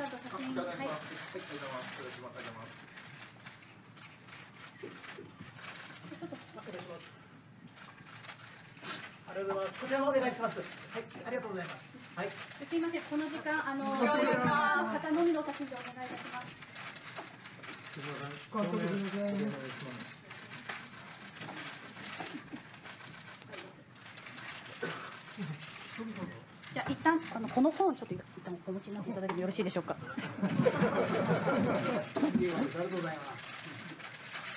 さんと写真、はい。はい、ありがとうございます。ちょっとお願いします。ありがとうございます。こちらもお願いします。はい、ありがとうございます。はい。すみません、この時間方のみのお写真でお願いいたします。すみません。監督でお願いします。じゃあ一旦この本ちょっと一旦お持ちになっていただいてよろしいでしょうか。ありがとうございます。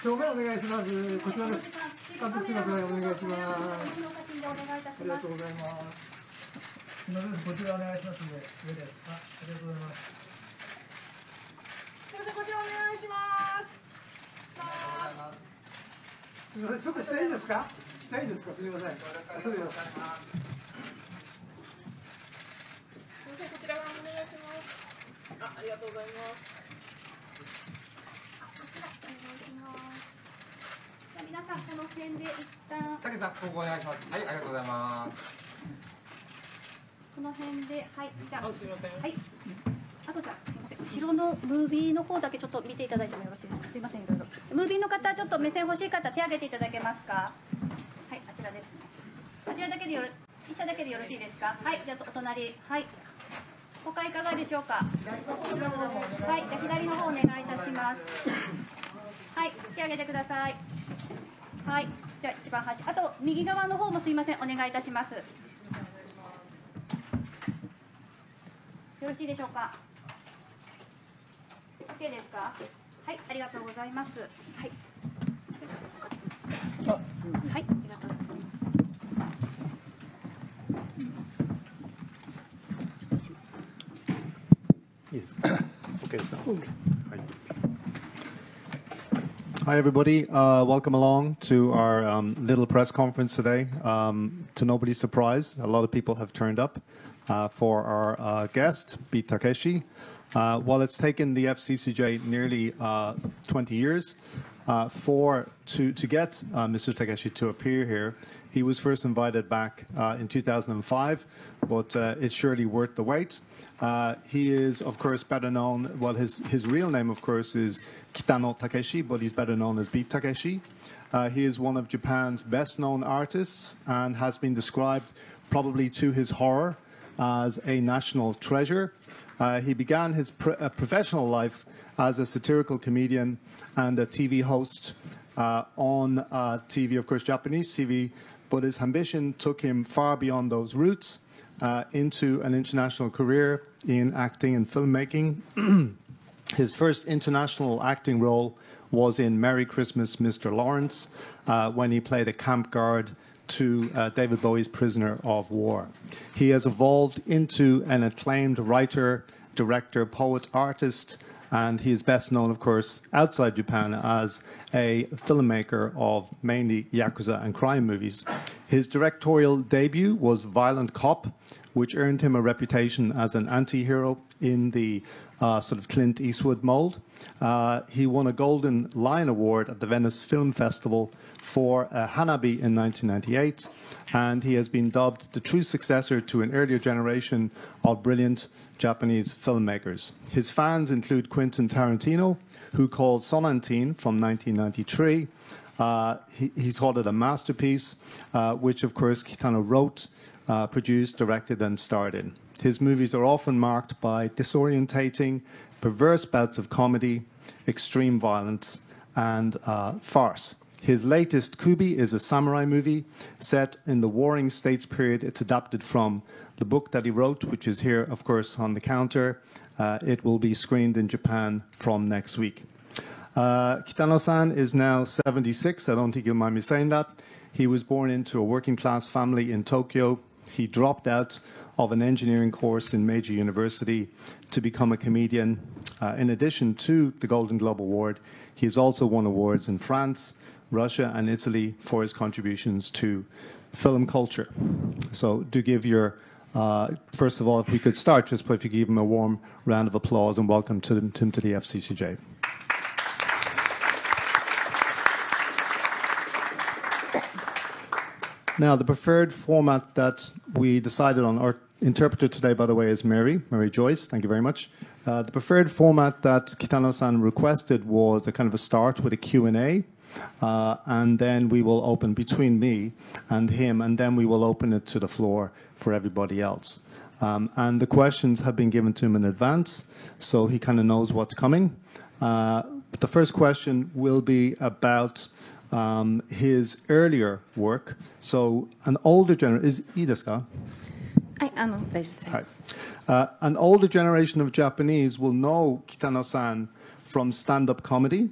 正面お願いします。こちらです。監督します。お願いします。ありがとうございます。すみません、こちらお願いしますので上です。ありがとうございます。すみません、こちらお願いします。すみません、ちょっと下いいですか。下いいですか。すみません。そうです。こちら側お願いします。ありがとうございます。こちらお願いします。じゃあ皆さんこの辺で一旦。たけさん、ここお願いします。はい、ありがとうございます。この辺で、はい、じゃあ。すみません。はい。あとじゃあすみません。後ろのムービーの方だけちょっと見ていただいてもよろしいですか。すみません、いろいろ。ムービーの方ちょっと目線欲しい方手挙げていただけますか。はい、あちらですね。あちらだけで一社だけでよろしいですか。はい、じゃあお隣、はい。他いかがでしょうか。はい、じゃあ左の方お願いいたします。はい、手挙げてください。はい、じゃあ一番端、あと右側の方もすいません、お願いいたします。よろしいでしょうか。OK ですか。はい、ありがとうございます。はい。はい、ありがとうございます。Hi, everybody. Welcome along to our little press conference today. To nobody's surprise, a lot of people have turned up for our guest, Beat Takeshi. While it's taken the FCCJ nearly 20 years to get Mr. Takeshi to appear here, he was first invited back in 2005, but it's surely worth the wait. He is, of course, better known, well, his real name, of course, is Kitano Takeshi, but he's better known as Beat Takeshi. He is one of Japan's best-known artists and has been described, probably to his horror, as a national treasure. He began his professional life as a satirical comedian and a TV host on TV, of course, Japanese TV, but his ambition took him far beyond those roots into an international career in acting and filmmaking. His first international acting role was in Merry Christmas, Mr. Lawrence, when he played a camp guard to David Bowie's Prisoner of War. He has evolved into an acclaimed writer, director, poet, artist, and he is best known, of course, outside Japan as a filmmaker of mainly Yakuza and crime movies. His directorial debut was Violent Cop, which earned him a reputation as an anti-hero in the sort of Clint Eastwood mold. He won a Golden Lion Award at the Venice Film Festival for Hanabi in 1998, and he has been dubbed the true successor to an earlier generation of brilliant Japanese filmmakers. His fans include Quentin Tarantino, who called Sonantine from 1993. He's called it a masterpiece, which, of course, Kitano wrote, produced, directed, and starred in. His movies are often marked by disorientating, perverse bouts of comedy, extreme violence, and farce. His latest, Kubi, is a samurai movie set in the Warring States period. It's adapted from the book that he wrote, which is here, of course, on the counter. It will be screened in Japan from next week. Kitano-san is now 76. I don't think you'll mind me saying that. He was born into a working-class family in Tokyo. He dropped out of an engineering course in Meiji University to become a comedian. In addition to the Golden Globe Award, he has also won awards in France, Russia, and Italy for his contributions to film culture. So do give your, first of all, if we could start just by if you give him a warm round of applause and welcome to him to the FCCJ. Now, the preferred format that we decided on, our interpreter today, by the way, is Mary Joyce. Thank you very much. The preferred format that Kitano-san requested was a kind of a start with a Q&A, and then we will open between me and him, and then we will open it to the floor for everybody else. And the questions have been given to him in advance, so he kind of knows what's coming. The first question will be about his earlier work. So an older generation, is いいですか? はい、大丈夫です。はい。An older generation of Japanese will know Kitano-san from stand-up comedy.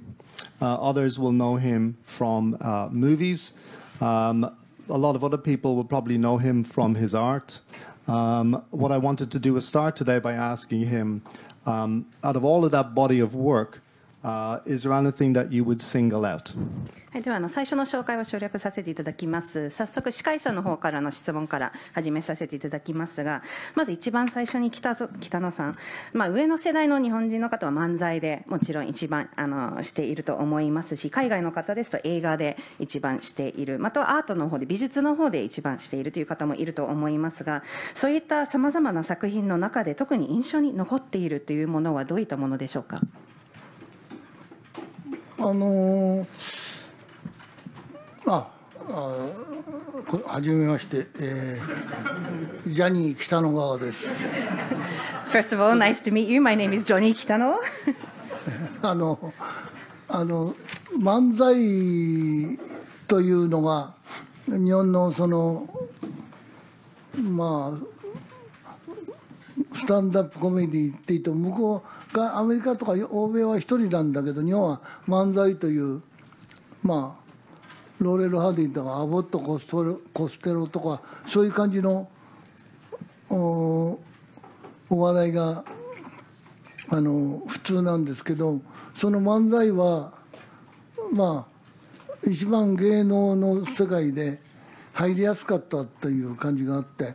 Others will know him from movies. A lot of other people will probably know him from his art. What I wanted to do is start today by asking him, out of all of that body of work, is there anything that you would single out? はい、では最初の紹介を省略させていただきます。早速司会者の方からの質問から始めさせていただきますが、まず一番最初に北野さん、上の世代の日本人の方は漫才でもちろん一番していると思いますし、海外の方ですと映画で一番している、またはアートの方で美術の方で一番しているという方もいると思いますが、そういったさまざまな作品の中で特に印象に残っているというものはどういったものでしょうか。はじめまして、ジャニー北野川です。First of all, nice to meet you. My name is Johnny Kitano. 漫才というのが日本のスタンダップコメディって言うと向こうがアメリカとか欧米は一人なんだけど、日本は漫才というローレル・ハーディンとかアボット・コステロとかそういう感じの お笑いが普通なんですけど、その漫才は一番芸能の世界で入りやすかったという感じがあって、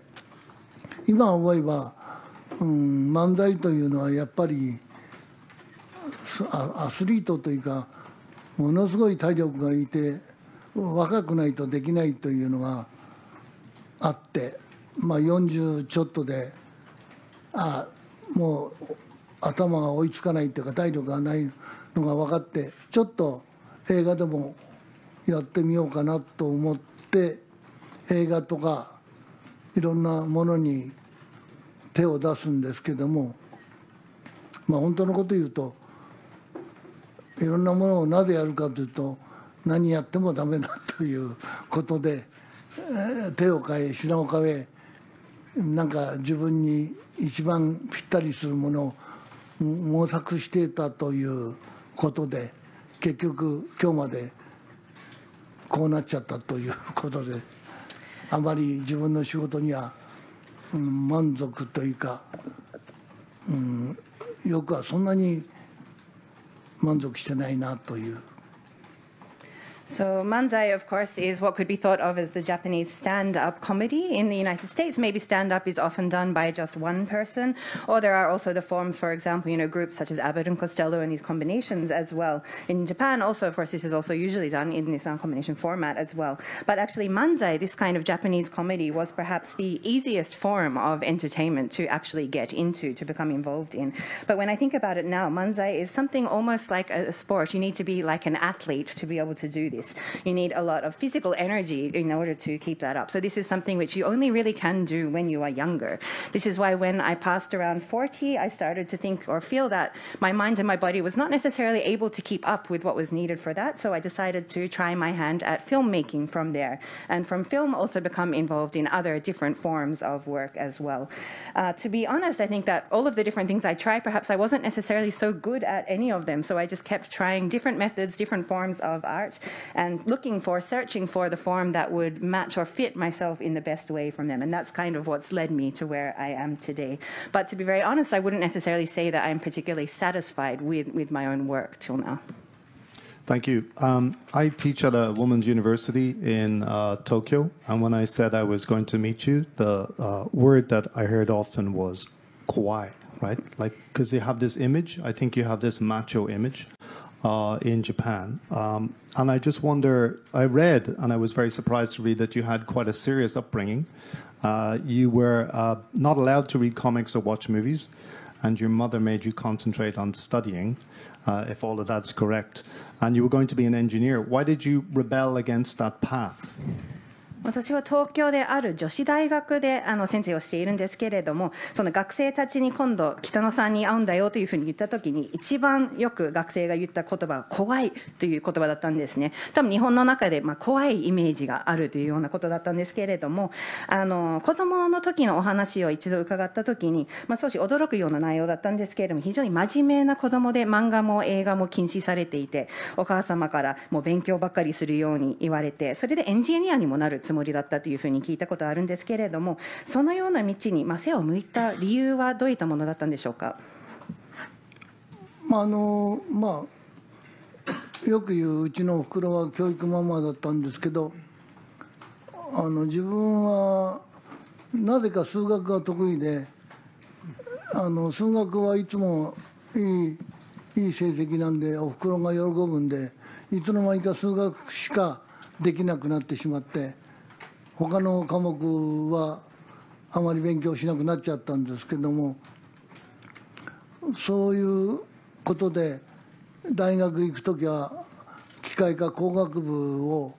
今思えば、漫才というのはやっぱりアスリートというかものすごい体力がいて若くないとできないというのがあって、40ちょっとでもう頭が追いつかないというか体力がないのが分かって、ちょっと映画でもやってみようかなと思って映画とかいろんなものに手を出すんですけども、本当のこと言うといろんなものをなぜやるかというと、何やってもダメだということで手を変え品を変え、なんか自分に一番ぴったりするものを模索していたということで、結局今日までこうなっちゃったということで、あまり自分の仕事には満足というか、よくはそんなに満足してないなという。So manzai, of course, is what could be thought of as the Japanese stand-up comedy. In the United States, maybe stand-up is often done by just one person, or there are also the forms, for example, groups such as Abbott and Costello and these combinations as well. In Japan, also, of course, this is also usually done in this combination format as well. But actually, manzai, this kind of Japanese comedy, was perhaps the easiest form of entertainment to actually get into, to become involved in. But when I think about it now, manzai is something almost like a sport. You need to be like an athlete to be able to do this. You need a lot of physical energy in order to keep that up. So this is something which you only really can do when you are younger. This is why when I passed around 40, I started to think or feel that my mind and my body was not necessarily able to keep up with what was needed for that. So I decided to try my hand at filmmaking from there. And from film, also become involved in other different forms of work as well. To be honest, I think that all of the different things I tried, perhaps I wasn't necessarily so good at any of them. So I just kept trying different methods, different forms of art, and searching for the form that would match or fit myself in the best way from them. And that's kind of what's led me to where I am today. But to be very honest, I wouldn't necessarily say that I'm particularly satisfied with my own work till now. Thank you. I teach at a women's university in Tokyo, and when I said I was going to meet you, the word that I heard often was kawaii, right? Like, because you have this image, I think you have this macho image. in Japan. And I just wonder, I read, and I was very surprised to read that you had quite a serious upbringing. You were not allowed to read comics or watch movies, and your mother made you concentrate on studying, if all of that's correct. And you were going to be an engineer. Why did you rebel against that path? 私は東京である女子大学で先生をしているんですけれども、その学生たちに今度北野さんに会うんだよというふうに言った時に、一番よく学生が言った言葉は怖いという言葉だったんですね。多分日本の中で怖いイメージがあるというようなことだったんですけれども、子供の時のお話を一度伺った時に、少し驚くような内容だったんですけれども、非常に真面目な子供で、漫画も映画も禁止されていて、お母様からもう勉強ばっかりするように言われて、それでエンジニアにもなるつもりだったというふうに聞いたことあるんですけれども、そのような道に背を向いた理由はどういったものだったんでしょうか。よく言ううちのおふくろは教育ママだったんですけど、自分はなぜか数学が得意で、数学はいつもいい成績なんで、おふくろが喜ぶんで、いつの間にか数学しかできなくなってしまって、他の科目はあまり勉強しなくなっちゃったんですけども、そういうことで大学行く時は機械科工学部を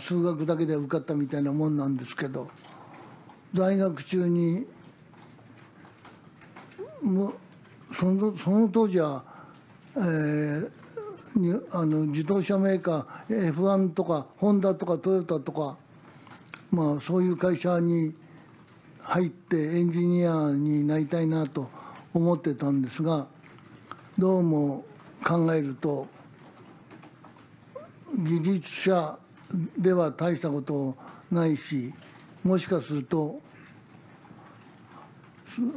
数学だけで受かったみたいなもんなんですけど、大学中にその当時は、自動車メーカー F1 とかホンダとかトヨタとか、そういう会社に入ってエンジニアになりたいなと思ってたんですが、どうも考えると技術者では大したことないし、もしかすると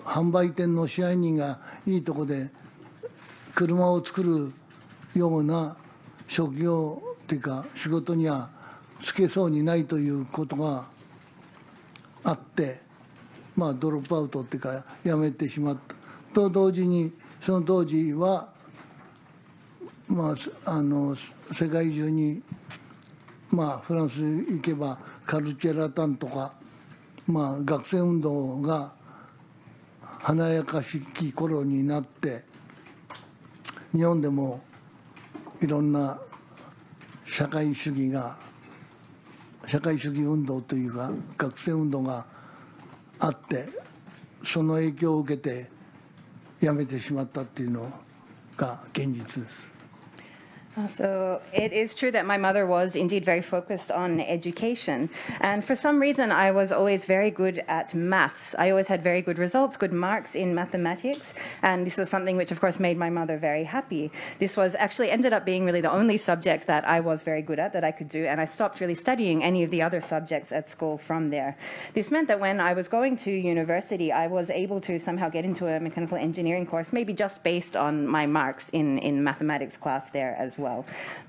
販売店の支配人がいいとこで車を作るような職業っていうか仕事にはつけそうにないということがあって、ドロップアウトっていうかやめてしまったと同時に、その当時は、世界中に、フランス行けばカルチェラタンとか、学生運動が華やかしき頃になって、日本でもいろんな社会主義運動というか学生運動があって、その影響を受けてやめてしまったっていうのが現実です。So it is true that my mother was indeed very focused on education. And for some reason, I was always very good at maths. I always had very good results, good marks in mathematics. And this was something which, of course, made my mother very happy. This was actually ended up being really the only subject that I was very good at, that I could do. And I stopped really studying any of the other subjects at school from there. This meant that when I was going to university, I was able to somehow get into a mechanical engineering course, maybe just based on my marks in mathematics class there as well.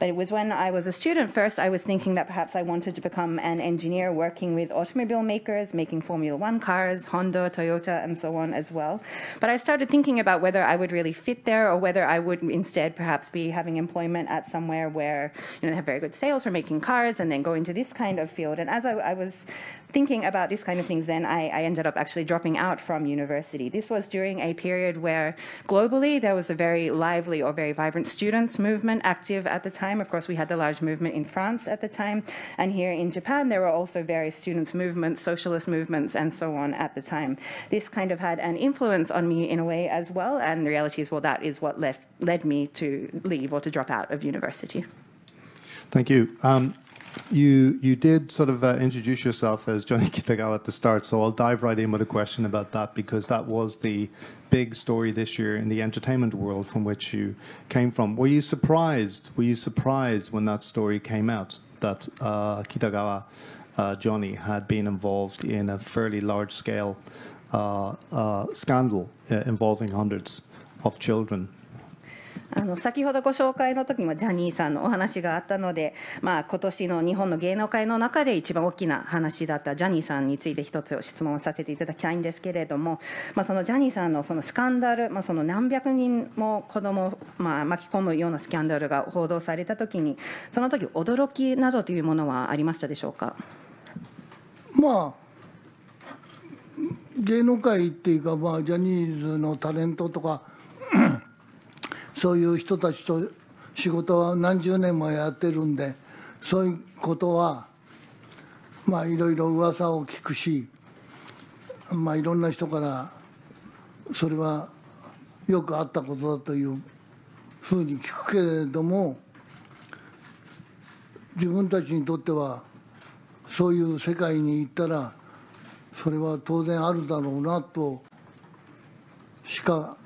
But it was when I was a student first, I was thinking that perhaps I wanted to become an engineer working with automobile makers, making Formula One cars, Honda, Toyota, and so on as well. But I started thinking about whether I would really fit there, or whether I would instead perhaps be having employment at somewhere where they have very good sales for making cars, and then go into this kind of field. And as I was thinking about these kind of things, then I ended up actually dropping out from university. This was during a period where globally there was a very lively or very vibrant students movement active at the time. Of course, we had the large movement in France at the time, and here in Japan there were also various students movements, socialist movements, and so on at the time. This kind of had an influence on me in a way as well, and the reality is, well, that is what led me to leave or to drop out of university. Thank you. You did sort of introduce yourself as Johnny Kitagawa at the start, so I'll dive right in with a question about that, because that was the big story this year in the entertainment world from which you came from. Were you surprised when that story came out, that Kitagawa Johnny had been involved in a fairly large-scale scandal involving hundreds of children? 先ほどご紹介の時にはジャニーさんのお話があったので、今年の日本の芸能界の中で一番大きな話だったジャニーさんについて一つ質問をさせていただきたいんですけれども、そのジャニーさんのそのスキャンダル、その何百人も子供を巻き込むようなスキャンダルが報道された時に、その時驚きなどというものはありましたでしょうか。芸能界っていうか、ジャニーズのタレントとかそういう人たちと仕事は何十年もやってるんで、そういうことはいろいろ噂を聞くし、いろんな人からそれはよくあったことだというふうに聞くけれども、自分たちにとってはそういう世界に行ったらそれは当然あるだろうなとしか、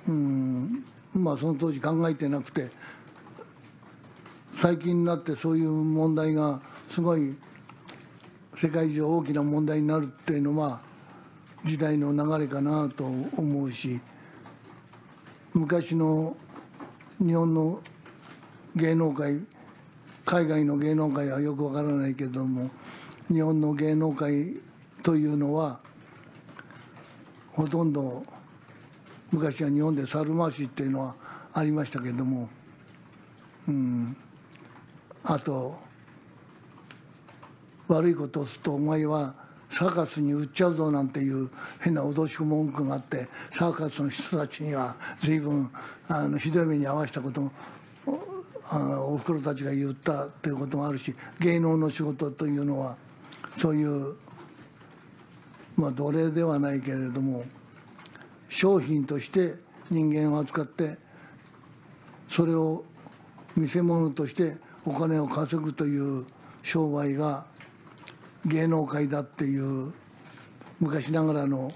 その当時考えてなくて、最近になってそういう問題がすごい世界中大きな問題になるっていうのは時代の流れかなと思うし、昔の日本の芸能界、海外の芸能界はよくわからないけれども、日本の芸能界というのはほとんど昔は日本で猿回しっていうのはありましたけれども、あと悪いことをするとお前はサーカスに売っちゃうぞなんていう変な脅し文句があって、サーカスの人たちには随分ひどい目に遭わせたことをおふくろたちが言ったということもあるし、芸能の仕事というのはそういう奴隷ではないけれども商品として人間を扱って、それを見せ物としてお金を稼ぐという商売が芸能界だっていう昔ながらの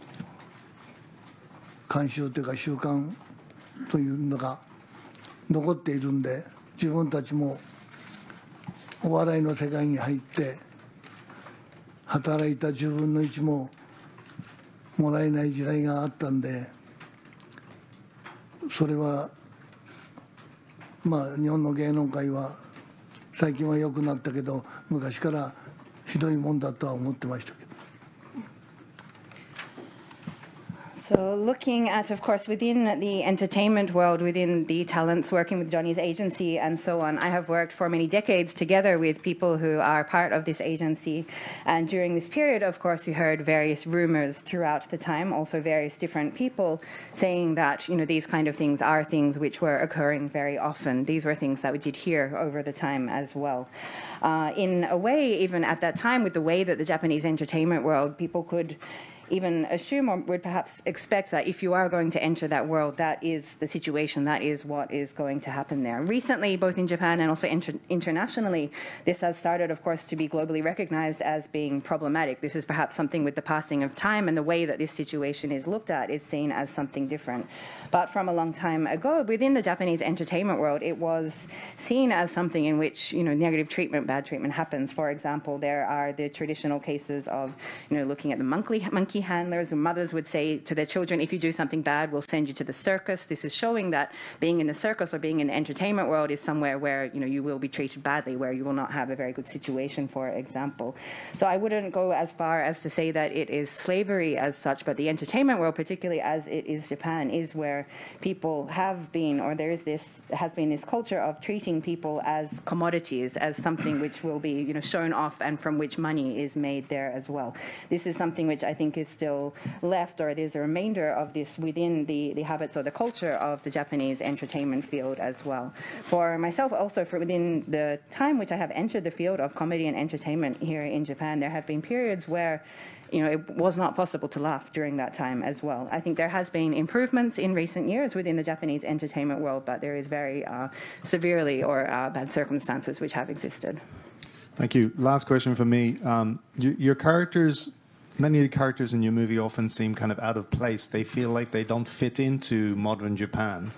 慣習というか習慣というのが残っているんで、自分たちもお笑いの世界に入って働いた10分の1ももらえない時代があったんで、それは日本の芸能界は最近は良くなったけど昔からひどいもんだとは思ってましたけど。So looking at, of course, within the entertainment world, within the talents, working with Johnny's agency and so on, I have worked for many decades together with people who are part of this agency. And during this period, of course, we heard various rumors throughout the time, also various different people saying that, these kind of things are things which were occurring very often. These were things that we did hear over the time as well. In a way, even at that time, with the way that the Japanese entertainment world, people could even assume or would perhaps expect that if you are going to enter that world, that is the situation, that is what is going to happen there. Recently, both in Japan and also internationally, this has started, of course, to be globally recognized as being problematic. This is perhaps something with the passing of time, and the way that this situation is looked at is seen as something different. But from a long time ago, within the Japanese entertainment world, it was seen as something in which, negative treatment, bad treatment happens. For example, there are the traditional cases of, looking at the monkey handlers, and mothers would say to their children, if you do something bad, we'll send you to the circus. This is showing that being in the circus or being in the entertainment world is somewhere where, you will be treated badly, where you will not have a very good situation, for example. So I wouldn't go as far as to say that it is slavery as such, but the entertainment world, particularly as it is Japan, is where people have been, or has been this culture of treating people as commodities, as something which will be, shown off and from which money is made there as well. This is something which I think is still left, or there's a remainder of this within the habits or the culture of the Japanese entertainment field as well. For myself, also within the time which I have entered the field of comedy and entertainment here in Japan, there have been periods where it was not possible to laugh during that time as well. I think there has been improvements in recent years within the Japanese entertainment world, but there is very severely or bad circumstances which have existed. Thank you. Last question for me. Your characters, many of the characters in your movie often seem kind of out of place. They feel like they don't fit into modern Japan.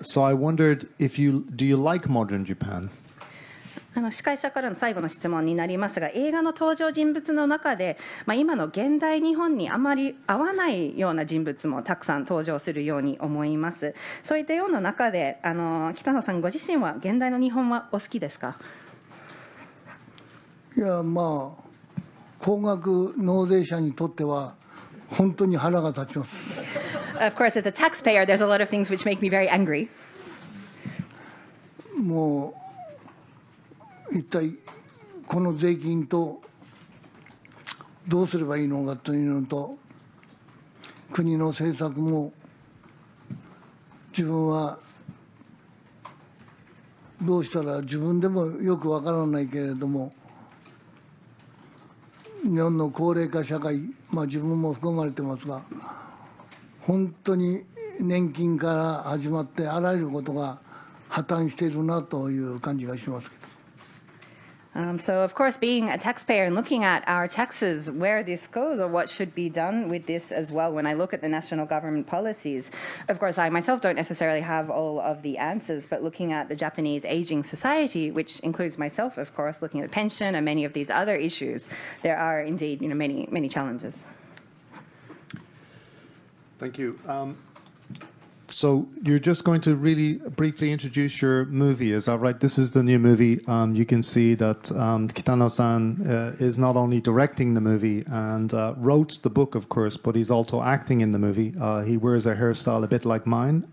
So I wondered do you like modern Japan? 司会者からの最後の質問になりますが、映画の登場人物の中で、今の現代日本にあまり合わないような人物もたくさん登場するように思います。そういったような中で、北野さんご自身は現代の日本はお好きですか？いや、まあ高額納税者にとっては本当に腹が立ちます。Of course, as a taxpayer, there's a lot of things which make me very angry. もう一体この税金とどうすればいいのかというのと、国の政策も自分はどうしたら自分でもよくわからないけれども、日本の高齢化社会、自分も含まれてますが、本当に年金から始まってあらゆることが破綻しているなという感じがしますけど。So, of course, being a taxpayer and looking at our taxes, where this goes or what should be done with this as well, when I look at the national government policies, of course, I myself don't necessarily have all of the answers, but looking at the Japanese aging society, which includes myself, of course, looking at pension and many of these other issues, there are indeed, many challenges. Thank you. So you're just going to really briefly introduce your movie, is that right? This is the new movie. You can see that Kitano-san is not only directing the movie and wrote the book, of course, but he's also acting in the movie. He wears a hairstyle a bit like mine.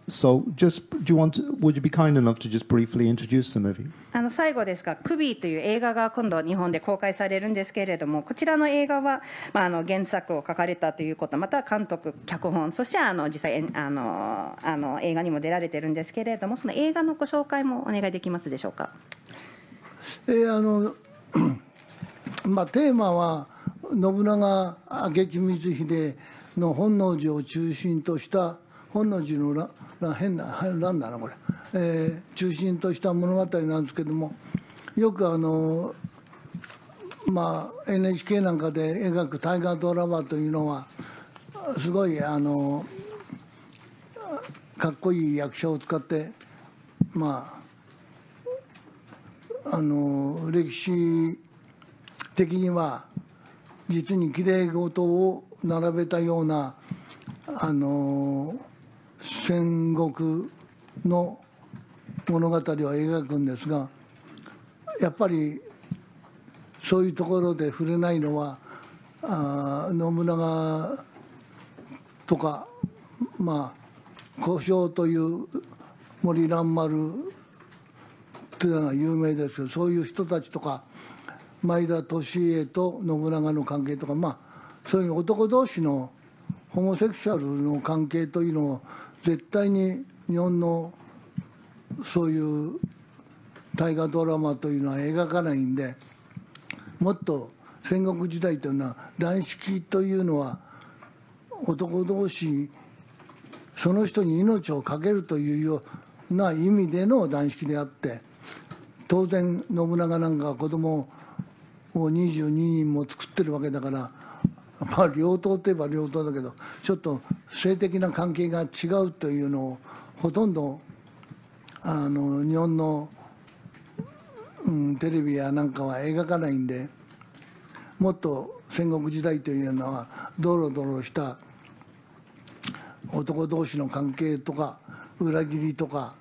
So just, would you be kind enough to just briefly introduce the movie? 最後ですが、クビーという映画が今度日本で公開されるんですけれども、こちらの映画は、原作を書かれたということ、また監督、脚本、そして実際映画にも出られてるんですけれども、その映画のご紹介もお願いできますでしょうか。テーマは信長明智光秀の本能寺を中心とした本能寺の変な乱だなこれ、中心とした物語なんですけども、よくNHK なんかで描く大河ドラマというのはすごいかっこいい役者を使って歴史的には実にきれい事を並べたような戦国の物語を描くんですが、やっぱりそういうところで触れないのは信長とか小姓という森蘭丸というのが有名ですけど、そういう人たちとか前田利家と信長の関係とか、そういう男同士のホモセクシャルの関係というのを絶対に日本のそういう大河ドラマというのは描かないんで、もっと戦国時代というのは男色というのは男同士その人に命を懸けるというような意味での男色であって、当然信長なんか子供を22人も作ってるわけだから、両党といえば両党だけどちょっと性的な関係が違うというのをほとんど日本の、テレビやなんかは描かないんで、もっと戦国時代というのはドロドロした男同士の関係とか裏切りとか、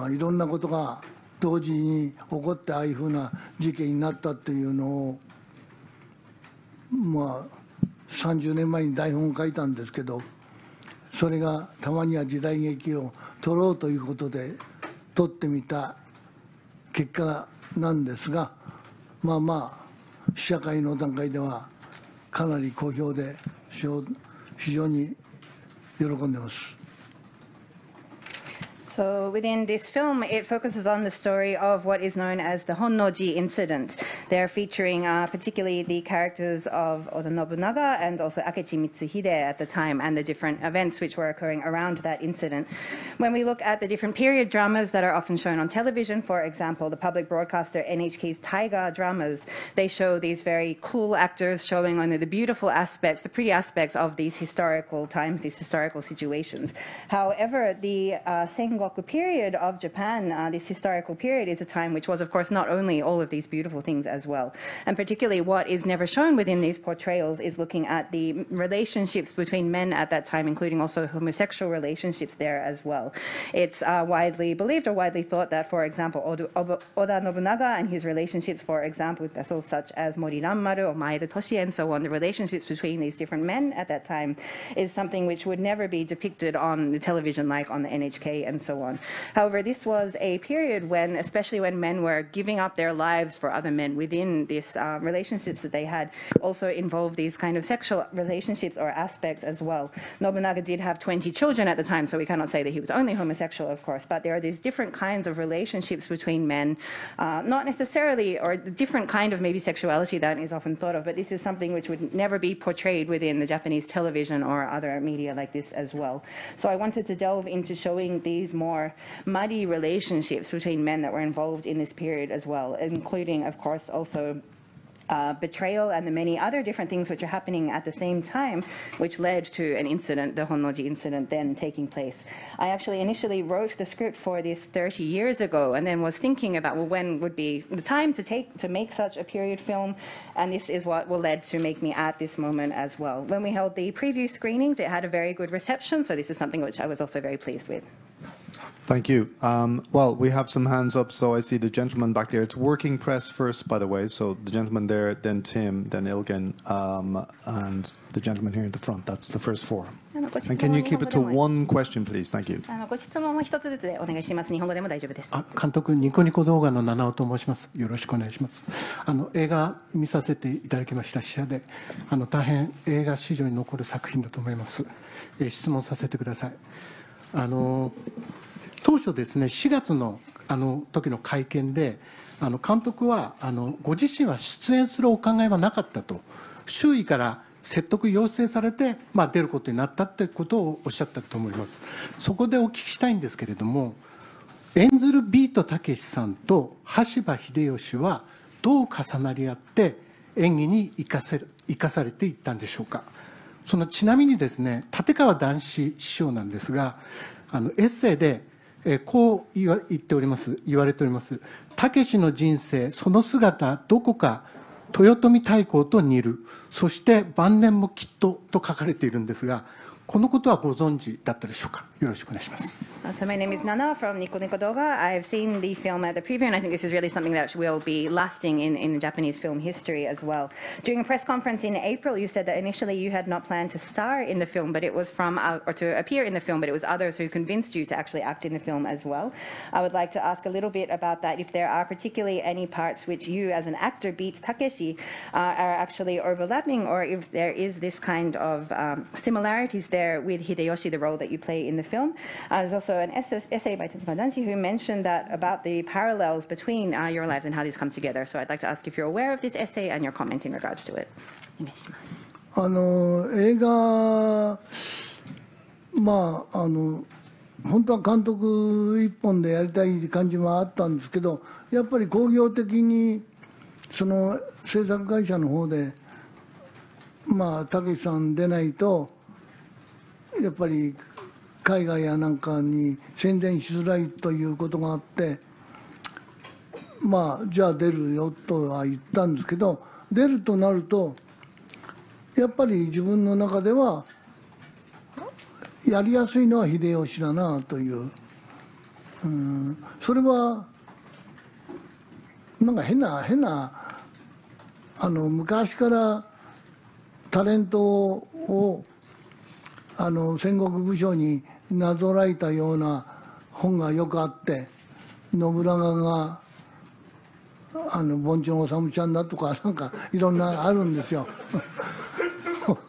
いろんなことが同時に起こってああいうふうな事件になったっていうのを30年前に台本を書いたんですけど、それがたまには時代劇を撮ろうということで撮ってみた結果なんですが、試写会の段階ではかなり好評で非常に喜んでます。So within this film, it focuses on the story of what is known as the Honnoji incident. They're featuring particularly the characters of Oda Nobunaga and also Akechi Mitsuhide at the time, and the different events which were occurring around that incident. When we look at the different period dramas that are often shown on television, for example, the public broadcaster NHK's Taiga dramas, they show these very cool actors showing only the beautiful aspects, the pretty aspects of these historical times, these historical situations. However, the Sengoku period of Japan, this historical period, is a time which was, of course, not only all of these beautiful things as well. And particularly what is never shown within these portrayals is looking at the relationships between men at that time, including also homosexual relationships there as well. It's widely believed or widely thought that, for example, Oda Nobunaga and his relationships, for example, with vessels such as Mori Ranmaru or Maeda Toshi and so on, the relationships between these different men at that time is something which would never be depicted on the television like on the NHK and so on. However, this was a period when, especially when men were giving up their lives for other men within these relationships that they had, also involved these kind of sexual relationships or aspects as well. Nobunaga did have 20 children at the time, so we cannot say that he was only homosexual, of course, but there are these different kinds of relationships between men, not necessarily, or the different kind of maybe sexuality that is often thought of, but this is something which would never be portrayed within the Japanese television or other media like this as well. So I wanted to delve into showing these more muddy relationships between men that were involved in this period as well, including, of course, also betrayal and the many other different things which are happening at the same time, which led to an incident, the Honnoji incident, then taking place. I actually initially wrote the script for this 30 years ago, and then was thinking about, well, when would be the time to make such a period film, and this is what led to make me at this moment as well. When we held the preview screenings, it had a very good reception, so this is something which I was also very pleased with. Thank you. Well, we have some hands up, so I see the gentleman back there. It's working press first, by the way, so the gentleman there, then Tim, then Ilgen, and the gentleman here in the front. That's the first four. And can you keep it to one question, please? Thank you. ご質問も一つずつお願いします。日本語でも大丈夫です。監督、ニコニコ動画の七尾と申します。よろしくお願いします。映画見させていただきました、試写で。大変映画史上に残る作品だと思います。質問させてください。当初ですね、4月の時の会見で、監督はご自身は出演するお考えはなかったと、周囲から説得要請されて、出ることになったということをおっしゃったと思います。そこでお聞きしたいんですけれども、演ずるビートたけしさんと羽柴秀吉はどう重なり合って演技に生かされていったんでしょうか。ちなみにですね、立川談志師匠なんですが、エッセイでこう言われております。たけしの人生、その姿、どこか豊臣大公と似る。そして晩年もきっとと書かれているんですが、このことはご存知だったでしょうか。よろしくお願いします。So my name is Nana from Nico Nico Doga. I've seen the film at the preview, and I think this is really something that will be lasting in Japanese film history as well. During a press conference in April, you said that initially you had not planned to star in the film, but it was or to appear in the film, but it was others who convinced you to actually act in the film as well. I would like to ask a little bit about that. If there are particularly any parts which you, as an actor, Beats Takeshi, are actually overlapping, or if there is this kind of similarities there with Hideyoshi, the role that you play in the film. There's also an essay by Tetsuya Danshi who mentioned that about the parallels between your lives and how these come together. So I'd like to ask if you're aware of this essay and your comment in regards to it. お願いします。映画、本当は監督一本でやりたい感じもあったんですけど、やっぱり興行的にその制作会社の方でたけしさん出ないとやっぱり海外やなんかに宣伝しづらいということがあって、じゃあ出るよとは言ったんですけど、出るとなるとやっぱり自分の中ではやりやすいのは秀吉だなという、それはなんか変な昔からタレントを戦国武将になぞらえたような本がよくあって、信長が盆地の治ちゃんだとかなんかいろんなあるんですよ。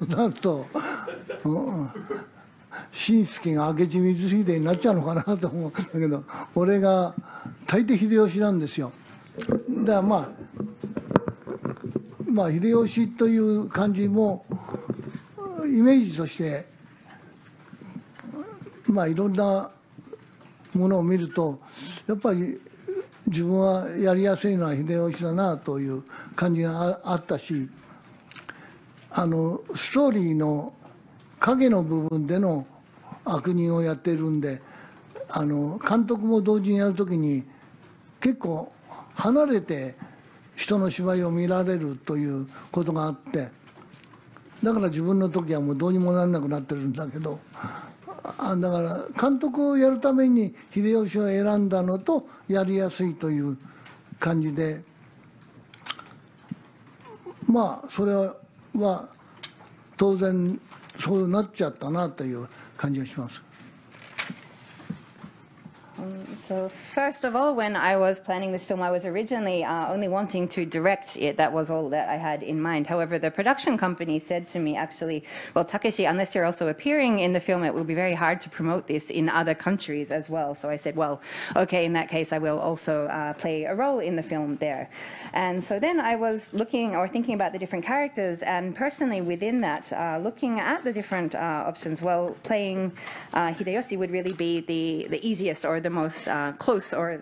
なんと新助が明智光秀になっちゃうのかなと思うんだけど、俺が大抵秀吉なんですよ。だから秀吉という感じもイメージとしていろんなものを見るとやっぱり自分はやりやすいのは秀吉だなという感じがあったし、ストーリーの影の部分での悪人をやってるんで、監督も同時にやるときに結構離れて人の芝居を見られるということがあって、だから自分の時はもうどうにもならなくなってるんだけど、だから監督をやるために秀吉を選んだのとやりやすいという感じで、それは当然そうなっちゃったなという感じがします。So first of all, when I was planning this film, I was originally only wanting to direct it. That was all that I had in mind. However, the production company said to me, actually, well, Takeshi, unless you're also appearing in the film, it will be very hard to promote this in other countries as well. So I said, well, okay, in that case, I will also play a role in the film there. And so then I was looking or thinking about the different characters, and personally within that, looking at the different options, well, playing Hideyoshi would really be the easiest or the most close or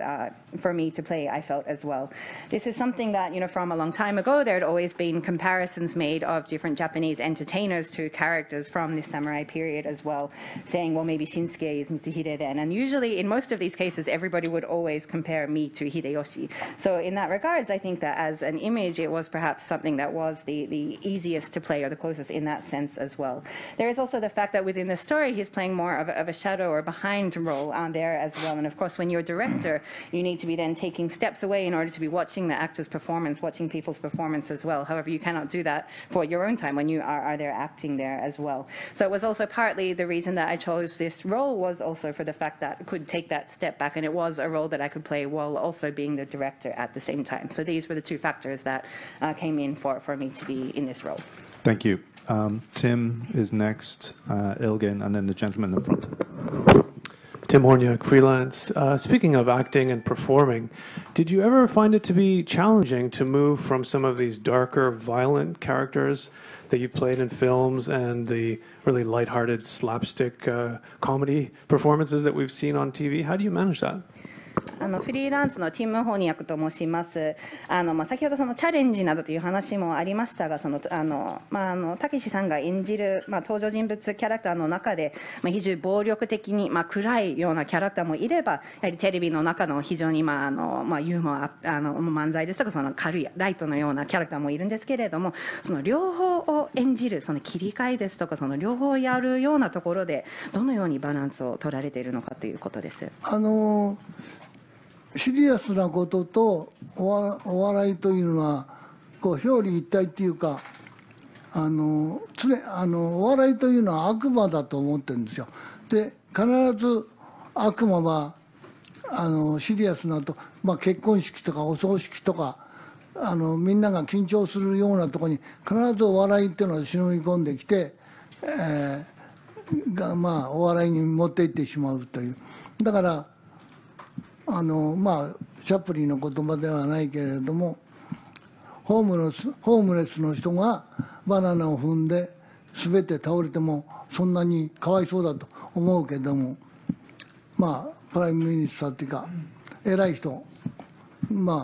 for me to play, I felt as well. This is something that, from a long time ago, there had always been comparisons made of different Japanese entertainers to characters from the samurai period as well, saying, well, maybe Shinsuke is Mitsuhide then. And usually, in most of these cases, everybody would always compare me to Hideyoshi. So in that regards, I think that as an image, it was perhaps something that was the easiest to play or the closest in that sense as well. There is also the fact that within the story, he's playing more of a shadow or behind role on there as well. And of course, when you're a director, you need to be then taking steps away in order to be watching the actor's performance, watching people's performance as well. However, you cannot do that for your own time when you are there acting there as well. So it was also partly the reason that I chose this role was also for the fact that I could take that step back, and it was a role that I could play while also being the director at the same time. So these were the two factors that came in for me to be in this role. Thank you. Tim is next, Ilgin, and then the gentleman in front. Tim Horniak, freelance. Speaking of acting and performing, did you ever find it to be challenging to move from some of these darker, violent characters that you've played in films and the really lighthearted slapstick comedy performances that we've seen on TV? How do you manage that? フリーランスのティム・ホニャクと申します。先ほどそのチャレンジなどという話もありましたが、たけしさんが演じる、登場人物キャラクターの中で、非常に暴力的に、暗いようなキャラクターもいれば、やはりテレビの中の非常に、ユーモア、漫才ですとかその軽いライトのようなキャラクターもいるんですけれども、その両方を演じるその切り替えですとか、その両方をやるようなところでどのようにバランスを取られているのかということです。シリアスなこととお笑いというのは表裏一体っていうか、お笑いというのは悪魔だと思ってるんですよ。で必ず悪魔はシリアスなと、結婚式とかお葬式とかみんなが緊張するようなところに必ずお笑いっていうのを忍び込んできて、お笑いに持っていってしまうという。だからチャップリンの言葉ではないけれども、ホームレスの人がバナナを踏んで全て倒れてもそんなにかわいそうだと思うけども、プライムミニスターっていうか偉い人、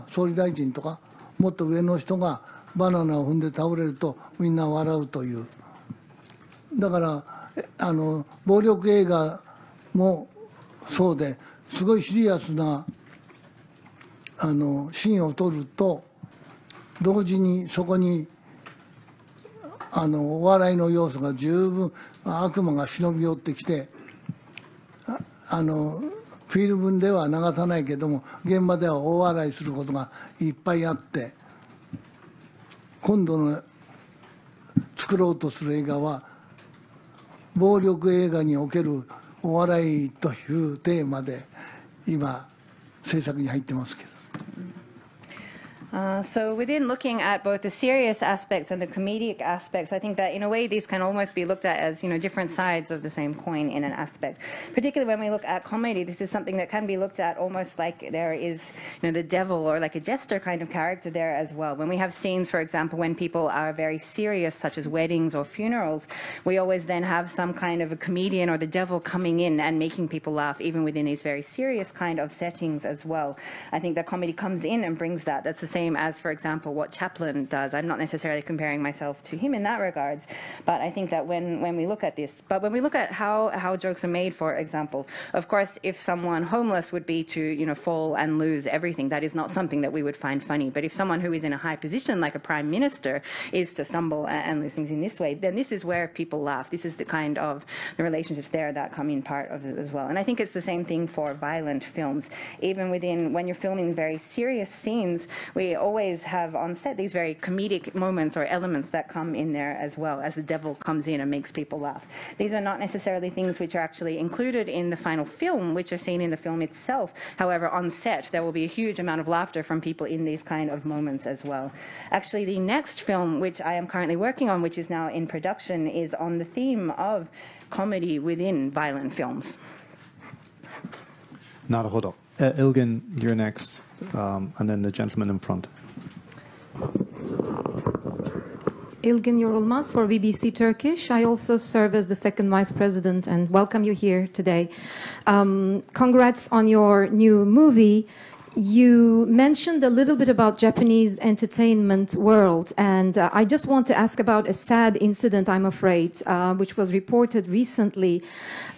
総理大臣とかもっと上の人がバナナを踏んで倒れるとみんな笑うという。だから暴力映画もそうですごいシリアスなシーンを撮ると同時にそこにお笑いの要素が十分、悪魔が忍び寄ってきてフィルムでは流さないけども現場では大笑いすることがいっぱいあって、今度の作ろうとする映画は暴力映画におけるお笑いというテーマで今制作に入ってますけど。So within looking at both the serious aspects and the comedic aspects, I think that in a way these can almost be looked at as, different sides of the same coin in an aspect. Particularly when we look at comedy, this is something that can be looked at almost like there is, the devil or like a jester kind of character there as well. When we have scenes, for example, when people are very serious, such as weddings or funerals, we always then have some kind of a comedian or the devil coming in and making people laugh, even within these very serious kind of settings as well. I think that comedy comes in and brings that. That's the same as, for example, what Chaplin does. I'm not necessarily comparing myself to him in that regards, but I think that when we look at this, but when we look at how jokes are made, for example, of course, if someone homeless would be to, fall and lose everything, that is not something that we would find funny. But if someone who is in a high position, like a prime minister, is to stumble and lose things in this way, then this is where people laugh. This is the kind of the relationships there that come in part of it as well. And I think it's the same thing for violent films. Even within, when you're filming very serious scenes, we always have on set these very comedic moments or elements that come in there as well, as the devil comes in and makes people laugh. These are not necessarily things which are actually included in the final film, which are seen in the film itself. However, on set, there will be a huge amount of laughter from people in these kind of moments as well. Actually, the next film, which I am currently working on, which is now in production, is on the theme of comedy within violent films. なるほど. Ilgin, you're next, and then the gentleman in front. Ilgin Yorulmaz for BBC Turkish. I also serve as the second vice president and welcome you here today. Congrats on your new movie. You mentioned a little bit about Japanese entertainment world, and I just want to ask about a sad incident, I'm afraid, which was reported recently.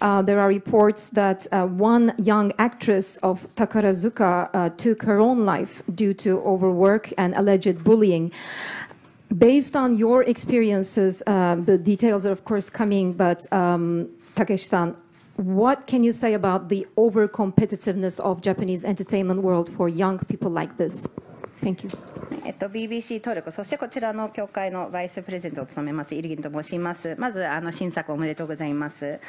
There are reports that one young actress of Takarazuka took her own life due to overwork and alleged bullying. Based on your experiences, the details are of course coming, but Takeshi-san, what can you say about the over-competitiveness of Japanese entertainment world for young people like this? Thank you. BBC トルコ、そしてこちらの協会のバイスプレゼントを務めますイルギンと申します。まず新作おめでとうございます。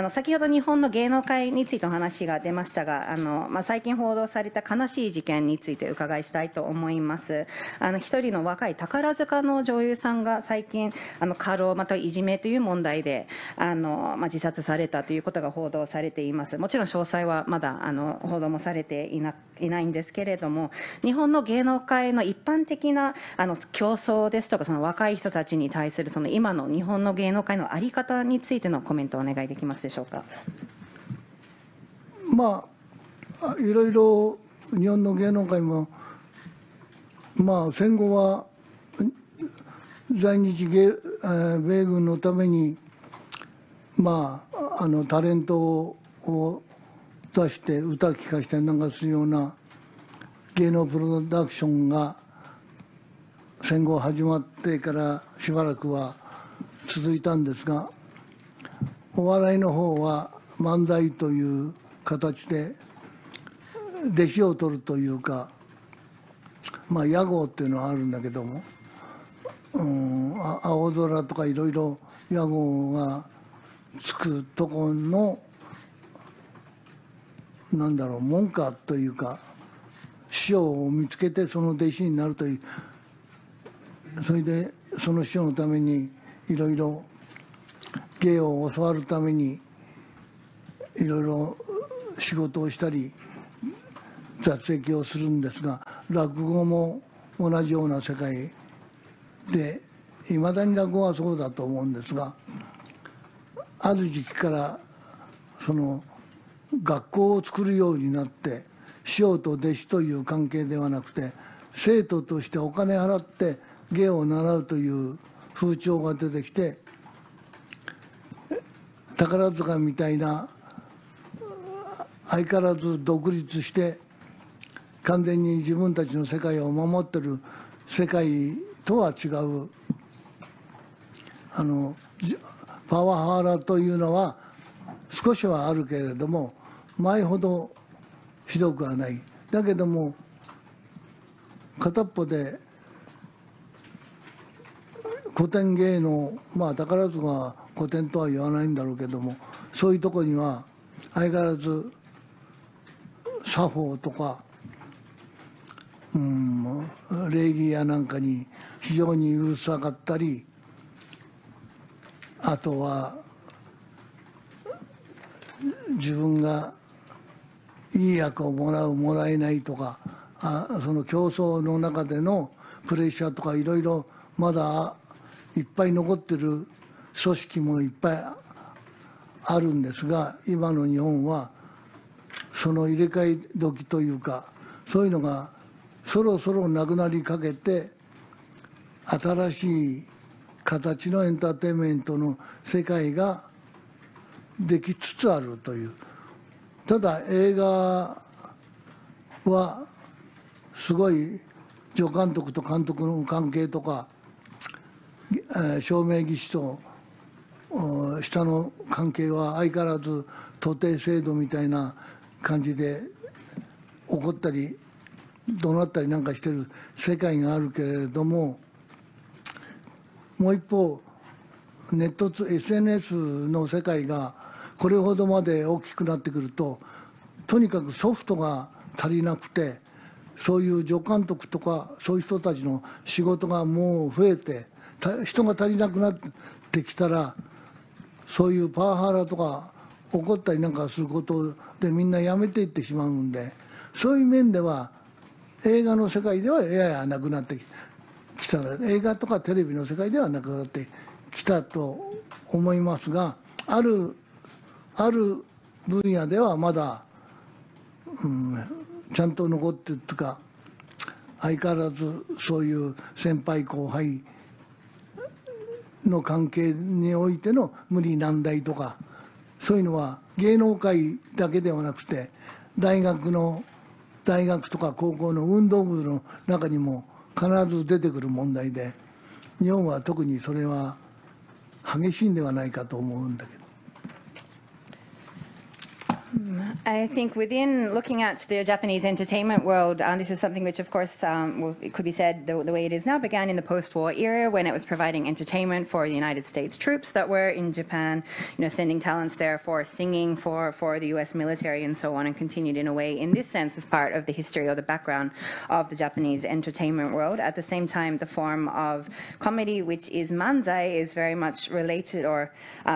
先ほど日本の芸能界についてお話が出ましたが、最近報道された悲しい事件について伺いしたいと思います。一人の若い宝塚の女優さんが最近過労またはいじめという問題で自殺されたということが報道されています。もちろん詳細はまだ報道もされていないんですけれども、日本の芸能界の一般的な競争ですとか、その若い人たちに対するその今の日本の芸能界の在り方についてのコメントをお願いできますでしょうか。いろいろ日本の芸能界も、戦後は在日米軍のために、タレントを出して歌聴かせて流すような芸能プロダクションが戦後始まってからしばらくは続いたんですが、お笑いの方は漫才という形で弟子を取るというか、屋号っていうのはあるんだけども、青空とかいろいろ屋号がつくところの門下というか、師匠を見つけてその弟子になるという、それでその師匠のためにいろいろ芸を教わるためにいろいろ仕事をしたり雑役をするんですが、落語も同じような世界で、いまだに落語はそうだと思うんですが、ある時期からその学校を作るようになって、師匠と弟子という関係ではなくて、生徒としてお金払って芸を習うという風潮が出てきて、宝塚みたいな相変わらず独立して完全に自分たちの世界を守ってる世界とは違うパワハラというのは少しはあるけれども、前ほどひどくはない。だけども片っぽで古典芸能、宝塚は古典とは言わないんだろうけども、そういうとこには相変わらず作法とか礼儀やなんかに非常にうるさかったり、あとは自分がいい役をもらうもらえないとか、その競争の中でのプレッシャーとかいろいろまだいっぱい残ってる組織もいっぱいあるんですが、今の日本はその入れ替え時というか、そういうのがそろそろなくなりかけて、新しい形のエンターテインメントの世界ができつつあるという。ただ映画はすごい助監督と監督の関係とか、照明技師と下の関係は相変わらず徒弟制度みたいな感じで起こったり怒鳴ったりなんかしてる世界があるけれども、もう一方ネット SNS の世界がこれほどまで大きくなってくると、とにかくソフトが足りなくて、そういう助監督とかそういう人たちの仕事がもう増えて、人が足りなくなってきたら、そういうパワハラとか起こったりなんかすることでみんなやめていってしまうんで、そういう面では映画の世界ではややなくなってきた、映画とかテレビの世界ではなくなってきたと思いますが、ある分野ではまだ、ちゃんと残ってるというか、相変わらずそういう先輩後輩の関係においての無理難題とか、そういうのは芸能界だけではなくて、大学とか高校の運動部の中にも必ず出てくる問題で、日本は特にそれは激しいんではないかと思うんだけど。I think within looking at the Japanese entertainment world, this is something which, of course, it could be said the way it is now, began in the post-war era when it was providing entertainment for the United States troops that were in Japan, sending talents there for singing for the U.S. military and so on, and continued in a way, in this sense, as part of the history or the background of the Japanese entertainment world. At the same time, the form of comedy, which is manzai, is very much related or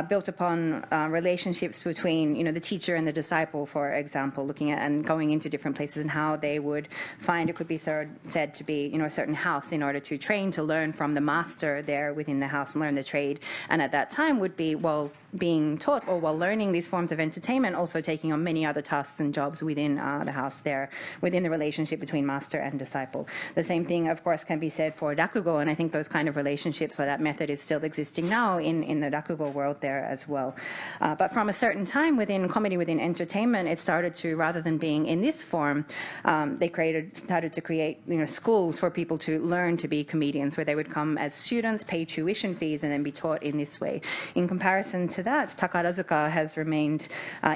built upon relationships between, the teacher and the disciple, for example, looking at and going into different places and how they would find, it could be said to be, a certain house in order to train, to learn from the master there within the house and learn the trade. And at that time would be, while being taught or while learning these forms of entertainment, also taking on many other tasks and jobs within the house there, within the relationship between master and disciple. The same thing, of course, can be said for rakugo, and I think those kind of relationships or that method is still existing now in the rakugo world there as well. But from a certain time within comedy, within entertainment, it started to, rather than being in this form, they started to create schools for people to learn to be comedians, where they would come as students, pay tuition fees, and then be taught in this way. In comparison to that, Takarazuka has remained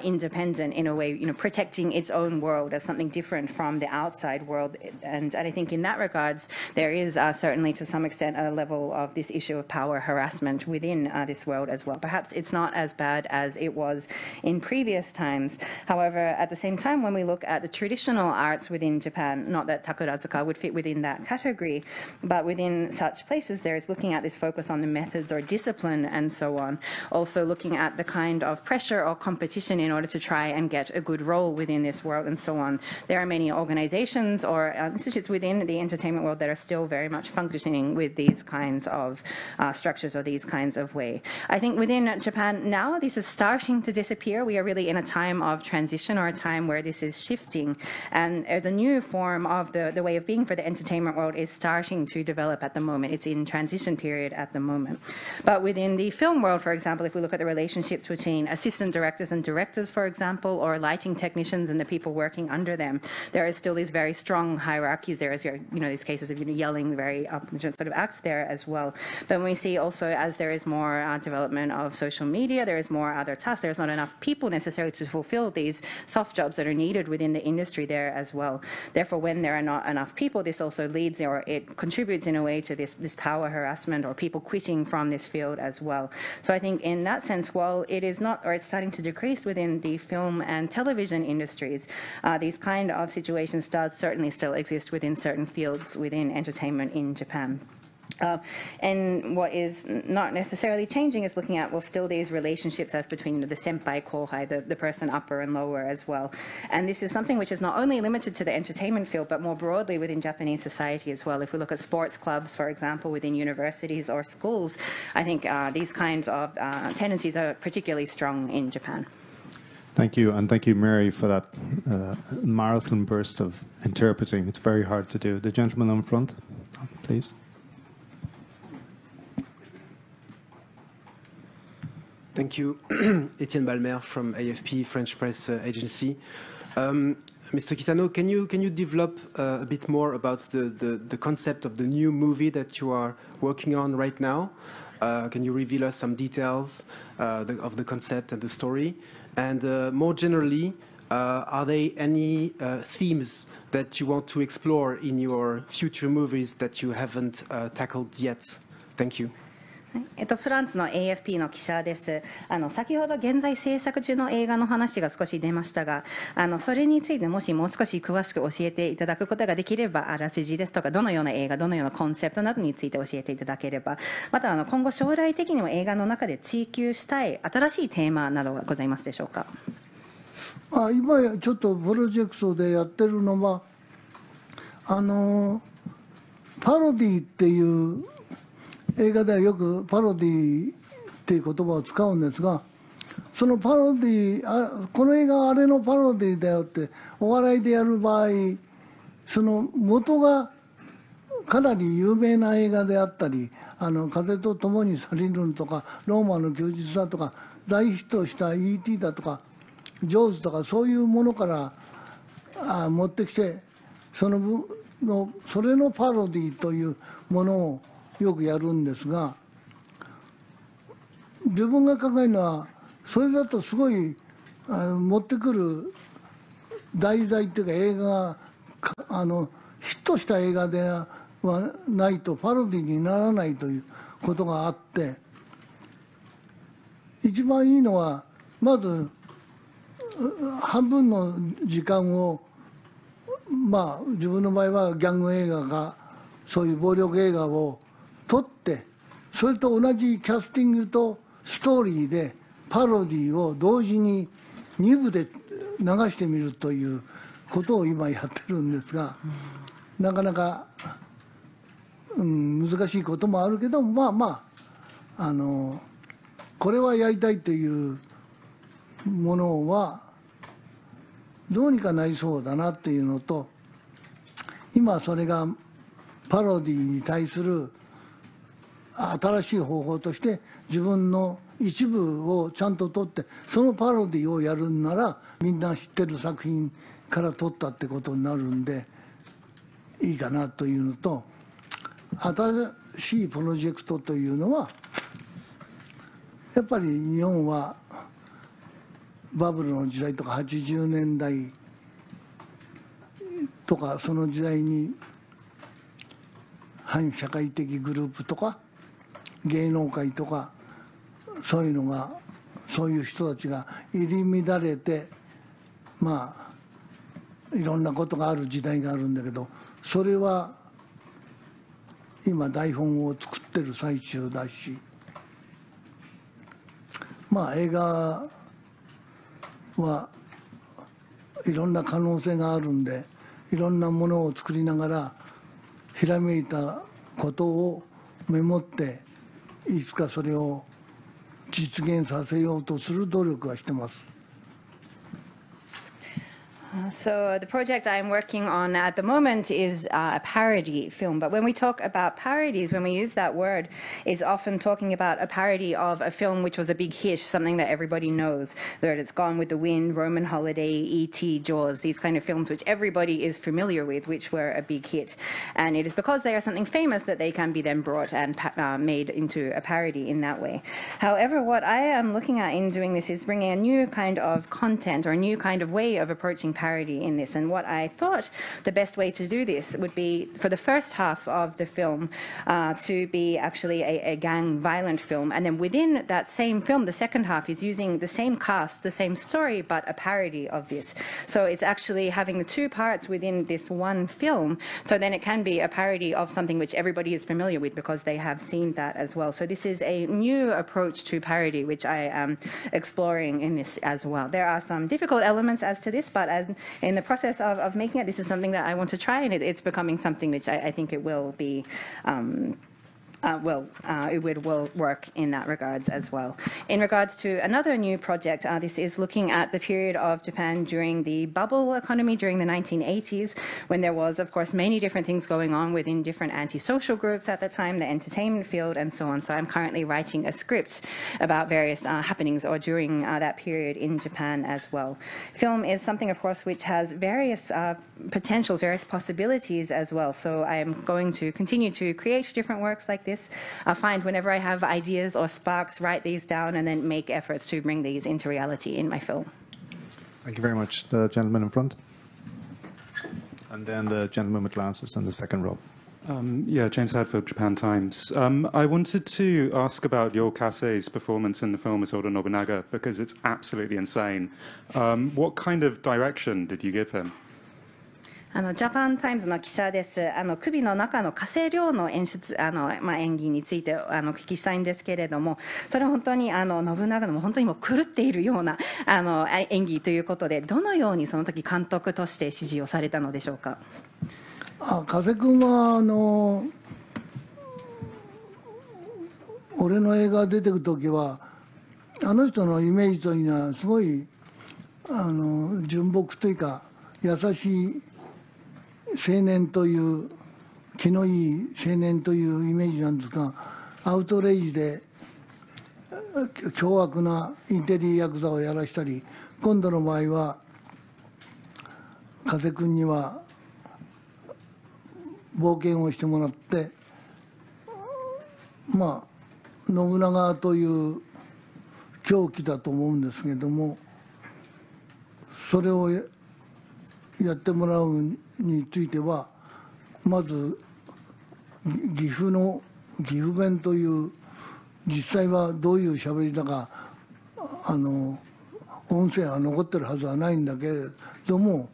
independent in a way, protecting its own world as something different from the outside world. And I think in that regards, there is certainly to some extent a level of this issue of power harassment within this world as well. Perhaps it's not as bad as it was in previous times. However, at the same time, when we look at the traditional arts within Japan, not that Takarazuka would fit within that category, but within such places, there is looking at this focus on the methods or discipline and so on. Also looking at the kind of pressure or competition in order to try and get a good role within this world and so on. There are many organizations or institutes within the entertainment world that are still very much functioning with these kinds of structures or these kinds of way. I think within Japan now, this is starting to disappear. We are really in a time of transition or a time where this is shifting, and there's a new form of the way of being for the entertainment world is starting to develop at the moment. It's in transition period at the moment. But within the film world, for example, if we look at the relationships between assistant directors and directors, for example, or lighting technicians and the people working under them, there is still these very strong hierarchies. There is, these cases of yelling, very sort of acts there as well. But when we see also, as there is more development of social media, there is more other tasks. There's not enough people necessarily to fulfill these soft jobs that are needed within the industry there as well. Therefore, when there are not enough people, this also leads or it contributes in a way to this power harassment or people quitting from this field as well. So I think in that sense, while it is not, or it's starting to decrease within the film and television industries, these kind of situations certainly still exist within certain fields within entertainment in Japan. And what is not necessarily changing is looking at, well, still these relationships as between the senpai, kohai, the person upper and lower as well. And this is something which is not only limited to the entertainment field, but more broadly within Japanese society as well. If we look at sports clubs, for example, within universities or schools, I think these kinds of tendencies are particularly strong in Japan. Thank you, and thank you, Mary, for that marathon burst of interpreting. It's very hard to do. The gentleman on front, please. Thank you. Etienne Balmer from AFP, French Press Agency. Mr. Kitano, can you develop a bit more about the concept of the new movie that you are working on right now? Can you reveal us some details of the concept and the story? And more generally, are there any themes that you want to explore in your future movies that you haven't tackled yet? Thank you. フランスの AFP の記者です。先ほど現在制作中の映画の話が少し出ましたが、それについてもしもう少し詳しく教えていただくことができれば、あらすじですとか、どのような映画、どのようなコンセプトなどについて教えていただければ、また今後将来的にも映画の中で追求したい新しいテーマなどはございますでしょうか。今ちょっとプロジェクトでやってるのはパロディっていう映画ではよくパロディっていう言葉を使うんですが、そのパロディこの映画はあれのパロディだよってお笑いでやる場合、その元がかなり有名な映画であったり、風と共に去りぬとかローマの休日だとか大ヒットした E.T. だとかジョーズとかそういうものから持ってきて、それのパロディというものをよくやるんですが、自分が考えるのはそれだとすごい持ってくる題材っていうか映画がヒットした映画ではないとパロディにならないということがあって、一番いいのはまず半分の時間を自分の場合はギャング映画かそういう暴力映画を撮って、それと同じキャスティングとストーリーでパロディを同時に2部で流してみるということを今やってるんですが、なかなか、難しいこともあるけど、これはやりたいというものはどうにかなりそうだなっていうのと、今それがパロディに対する新しい方法として自分の一部をちゃんと撮ってそのパロディをやるんならみんな知ってる作品から撮ったってことになるんでいいかなというのと、新しいプロジェクトというのはやっぱり日本はバブルの時代とか80年代とかその時代に反社会的グループとか芸能界とかそういうのがそういう人たちが入り乱れていろんなことがある時代があるんだけど、それは今台本を作ってる最中だし、映画はいろんな可能性があるんで、いろんなものを作りながらひらめいたことをメモっていつかそれを実現させようとする努力はしてます。So the project I'm working on at the moment is a parody film. But when we talk about parodies, when we use that word, it's often talking about a parody of a film which was a big hit, something that everybody knows. Whether it's Gone with the Wind, Roman Holiday, E.T., Jaws, these kind of films which everybody is familiar with, which were a big hit. And it is because they are something famous that they can be then brought and made into a parody in that way. However, what I am looking at in doing this is bringing a new kind of content or a new kind of way of approaching parody in this. And what I thought the best way to do this would be for the first half of the film to be actually a gang violent film, and then within that same film, the second half is using the same cast, the same story, but a parody of this. So it's actually having the two parts within this one film, so then it can be a parody of something which everybody is familiar with because they have seen that as well. So this is a new approach to parody which I am exploring in this as well. There are some difficult elements as to this, but as in the process of making it, this is something that I want to try, and it's becoming something which I think it will be it will work in that regards as well. In regards to another new project, this is looking at the period of Japan during the bubble economy during the 1980s, when there was, of course, many different things going on within different anti-social groups at the time, the entertainment field, and so on. So I'm currently writing a script about various happenings or during that period in Japan as well. Film is something, of course, which has various potentials, various possibilities as well. So I am going to continue to create different works like this. I find whenever I have ideas or sparks, write these down and then make efforts to bring these into reality in my film. Thank you very much. The gentleman in front. And then the gentleman with glasses in the second row. Yeah, James Hadfield, Japan Times. I wanted to ask about your Kasei's performance in the film as Oda Nobunaga, because it's absolutely insane. What kind of direction did you give him? ジャパンタイムズの記者です。首の中の火星寮の演出、演技についてお聞きしたいんですけれども、それは本当に信長のも本当にもう狂っているような演技ということで、どのようにその時監督として指示をされたのでしょうか。加瀬君は俺の映画出てくる時はあの人のイメージというのはすごい純朴というか優しい青年という気のいい青年というイメージなんですが、アウトレイジで凶悪なインテリヤクザをやらしたり、今度の場合は加瀬君には冒険をしてもらって、信長という狂気だと思うんですけども、それをやってもらうについてはまず岐阜弁という実際はどういう喋りだか音声は残ってるはずはないんだけれども、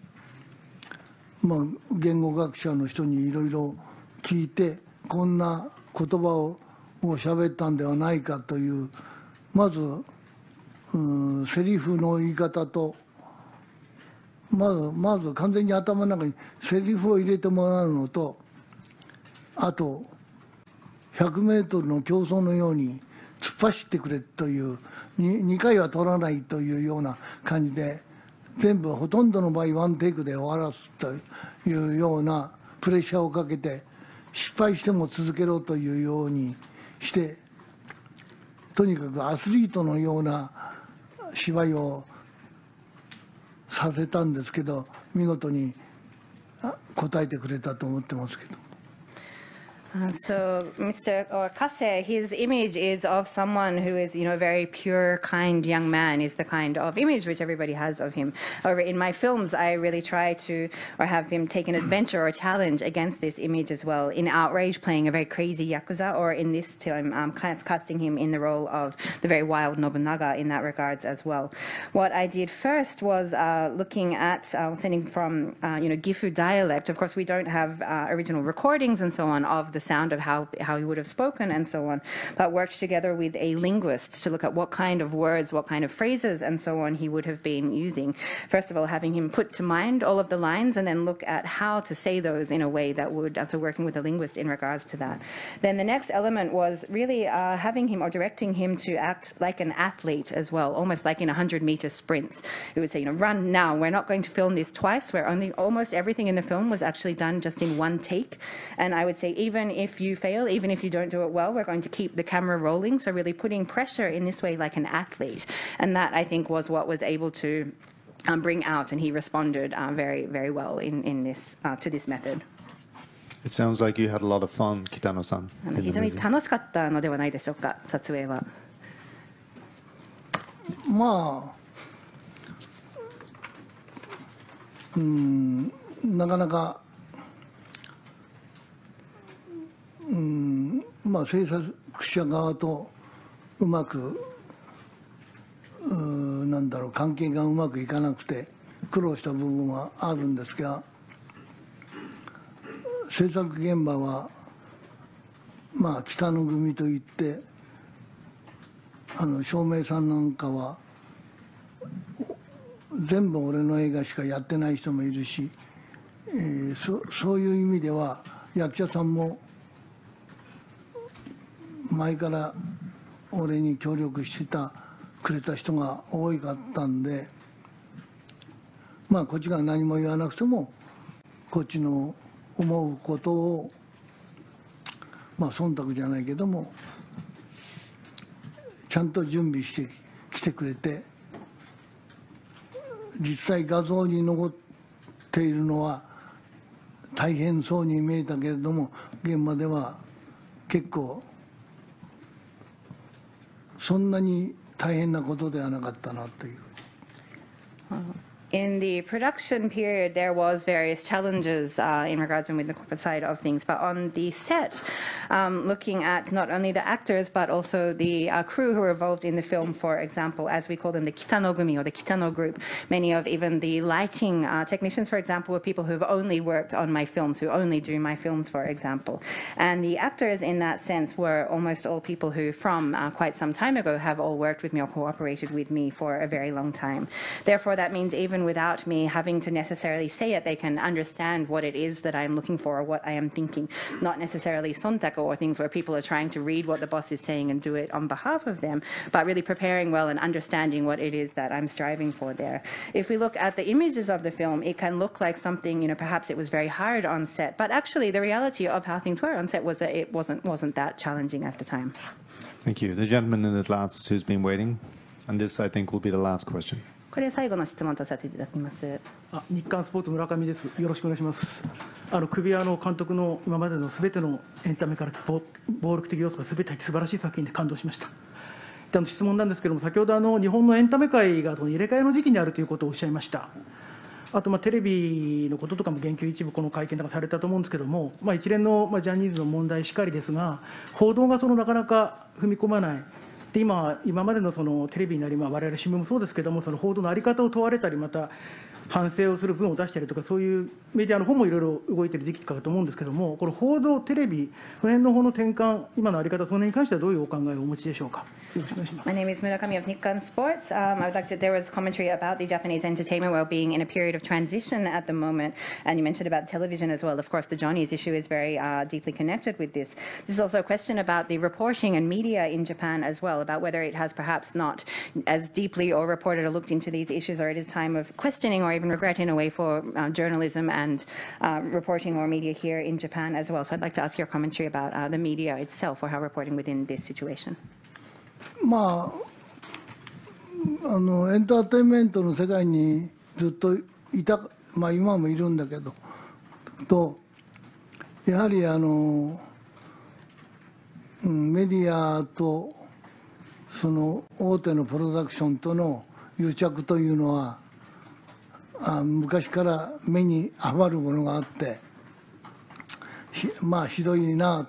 言語学者の人にいろいろ聞いてこんな言葉を喋ったんではないかというまずセリフの言い方とまず完全に頭の中にセリフを入れてもらうのと、あと100メートルの競争のように突っ走ってくれという2回は取らないというような感じで全部ほとんどの場合ワンテイクで終わらすというようなプレッシャーをかけて失敗しても続けろというようにして、とにかくアスリートのような芝居をさせたんですけど、見事に答えてくれたと思ってますけど。So Mr. Kase, his image is of someone who is, a very pure, kind young man is the kind of image which everybody has of him. However, in my films, I really try to, or have him take an adventure or challenge against this image as well. In Outrage, playing a very crazy Yakuza, or in this time, I'm kind of casting him in the role of the very wild Nobunaga in that regards as well. What I did first was looking at, sending from, Gifu dialect. Of course, we don't have original recordings and so on of the sound of how he would have spoken and so on, but worked together with a linguist to look at what kind of words, what kind of phrases and so on he would have been using. First of all, having him put to mind all of the lines and then look at how to say those in a way that would, so working with a linguist in regards to that. Then the next element was really having him or directing him to act like an athlete as well, almost like in 100-meter sprints. He would say, run now. We're not going to film this twice, where almost everything in the film was actually done just in one take. And I would say, even if you fail, even if you don't do it well, we're going to keep the camera rolling. So really putting pressure in this way like an athlete. And that, I think, was what was able to bring out, and he responded very, very well in this to this method. It sounds like you had a lot of fun, Kitano-san. 非常に楽しかったのではないでしょうか、撮影は。なかなか、制作者側とうまく関係がうまくいかなくて苦労した部分はあるんですが、制作現場は北野組といって照明さんなんかは全部俺の映画しかやってない人もいるし、そういう意味では役者さんも前から俺に協力してくれた人が多かったんで、こっちが何も言わなくてもこっちの思うことを忖度じゃないけどもちゃんと準備してきてくれて、実際画像に残っているのは大変そうに見えたけれども、現場では結構そんなに大変なことではなかったなという。In the production period, there was various challenges in regards and with the corporate side of things. But on the set, looking at not only the actors but also the crew who were involved in the film, for example, as we call them, the Kitanogumi or the Kitano group. Many of even the lighting technicians, for example, were people who have only worked on my films, who only do my films, for example. And the actors, in that sense, were almost all people who, from quite some time ago, have all worked with me or cooperated with me for a very long time. Therefore, that means even without me having to necessarily say it, they can understand what it is that I'm looking for or what I am thinking, not necessarily sontako or things where people are trying to read what the boss is saying and do it on behalf of them, but really preparing well and understanding what it is that I'm striving for there. If we look at the images of the film, it can look like something, perhaps it was very hard on set, but actually the reality of how things were on set was that it wasn't that challenging at the time. Thank you. The gentleman in the last who's been waiting, and this I think will be the last question. これ最後の質問とさせていただきます。日刊スポーツ村上です。よろしくお願いします。首輪の監督の今までのすべてのエンタメから暴力的要素がすべて入って素晴らしい作品で感動しました。質問なんですけれども、先ほど日本のエンタメ界が入れ替えの時期にあるということをおっしゃいました。あとテレビのこととかも言及一部この会見でされたと思うんですけれども、一連のジャニーズの問題しかりですが、報道がなかなか踏み込まない。で今までのテレビなり我々新聞もそうですけれども、報道の在り方を問われたり、また反省をする文を出したりとか、そういうメディアの方もいろいろ動いている時期かと思うんですけれども、この報道、テレビ、その辺の方の転換、今の在り方、その辺に関してはどういうお考えをお持ちでしょうか。よろしくお願いします。 My name is Murakami of Nikkan Sports. I would like to. There was commentary about the Japanese entertainment world being in a period of transition at the moment, and you mentioned about television as well. Of course, the Johnny's issue is very deeply connected with this. This is also a question about the reporting and media in Japan as well, about whether it has perhaps not as deeply or reported or looked into these issues, or it is time of questioning or even regret in a way for journalism and reporting or media here in Japan as well. So I'd like to ask your commentary about the media itself or how reporting within this situation. エンターテインメントの世界にずっといた、今もいるんだけど、やはりメディアとその大手のプロダクションとの癒着というのは昔から目に余るものがあって、ひどいな。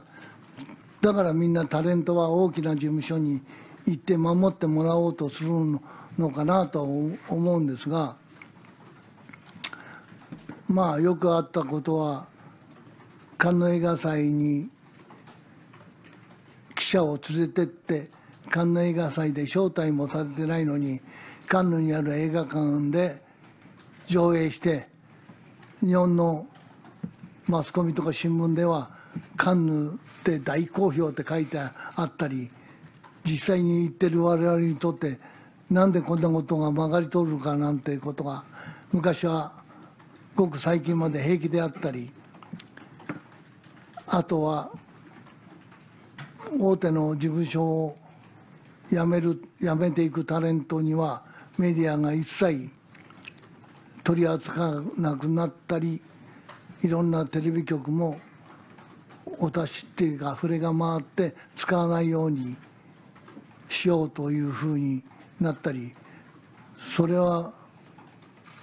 だからみんなタレントは大きな事務所に行って守ってもらおうとするのかなと思うんですが、よくあったことはカンヌ映画祭に記者を連れてってカンヌ映画祭で招待もされてないのにカンヌにある映画館で上映して日本のマスコミとか新聞ではカンヌって大好評って書いてあったり、実際に言ってる我々にとってなんでこんなことが曲がり通るかなんてことが昔はごく最近まで平気であったり、あとは大手の事務所を辞めていくタレントにはメディアが一切取り扱わなくなったり、いろんなテレビ局もお達しっていうか触れが回って使わないようにしようというふうになったり、それは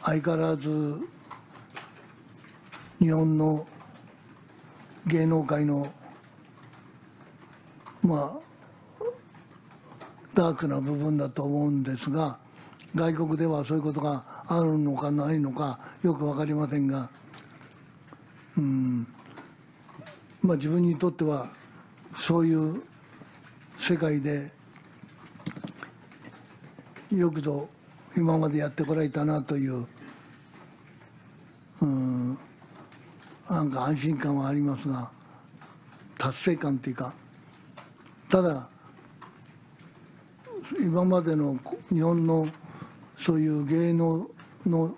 相変わらず日本の芸能界のダークな部分だと思うんですが、外国ではそういうことがあるのかないのかよく分かりませんが、自分にとってはそういう世界でよくぞ今までやってこられたなというなんか安心感はありますが、達成感というか、ただ今までの日本のそういう芸能の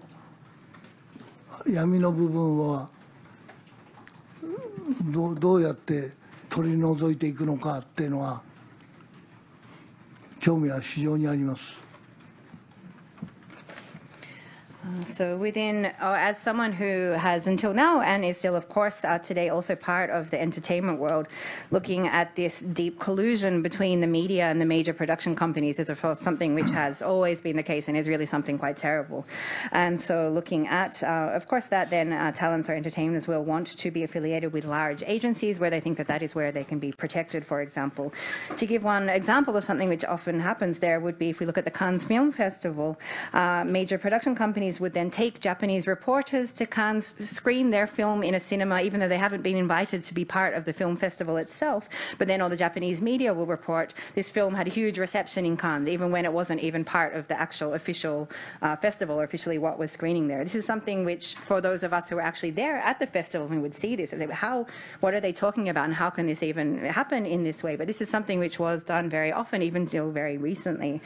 闇の部分はどうやって取り除いていくのかっていうのは興味は非常にあります。So as someone who has until now and is still, of course, today also part of the entertainment world, looking at this deep collusion between the media and the major production companies is, of course, something which has always been the case and is really something quite terrible. And so looking at, of course, that then talents or entertainers will want to be affiliated with large agencies where they think that is where they can be protected, for example. To give one example of something which often happens there would be if we look at the Cannes Film Festival, major production companies would then take Japanese reporters to Cannes, screen their film in a cinema, even though they haven't been invited to be part of the film festival itself. But then all the Japanese media will report this film had a huge reception in Cannes, even when it wasn't even part of the actual official festival or officially what was screening there. This is something which, for those of us who were actually there at the festival, we would see this. What are they talking about, and how can this even happen in this way? But this is something which was done very often, even till very recently.